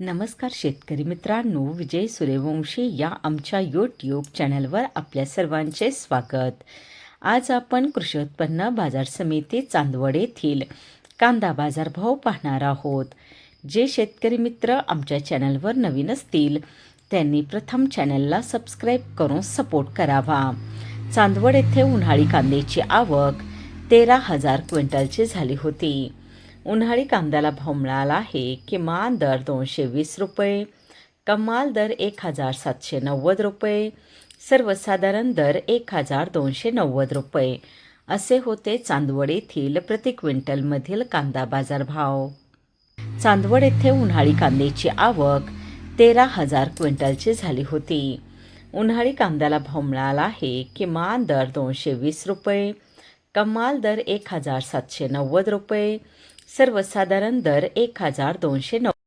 नमस्कार शेतकरी मित्रांनो, विजय सूर्यवंशी या आमच्या यूट्यूब चॅनलवर आपल्या सर्वांचे स्वागत. आज आपण कृषी उत्पन्न बाजार समिती चांदवड येथील कांदा बाजारभाव पाहणार आहोत. जे शेतकरी मित्र आमच्या चॅनलवर नवीन असतील त्यांनी प्रथम चॅनलला सबस्क्राईब करून सपोर्ट करावा. चांदवड येथे उन्हाळी कांद्याची आवक 13,000 क्विंटलची झाली होती. उन्हाळी कांद्याला भाव मिळाला आहे. किमान दर 220 रुपये, कमाल दर 1,790 रुपये, सर्वसाधारण दर 1,290 रुपये असे होते चांदवड येथील प्रति क्विंटलमधील कांदा बाजारभाव. चांदवड येथे उन्हाळी कांद्याची आवक 13,000 क्विंटलची झाली होती. उन्हाळी कांद्याला भाव मिळाला आहे. किमान दर 220 रुपये, कमाल दर 1,790 रुपये, सर्वसाधारण दर 1,290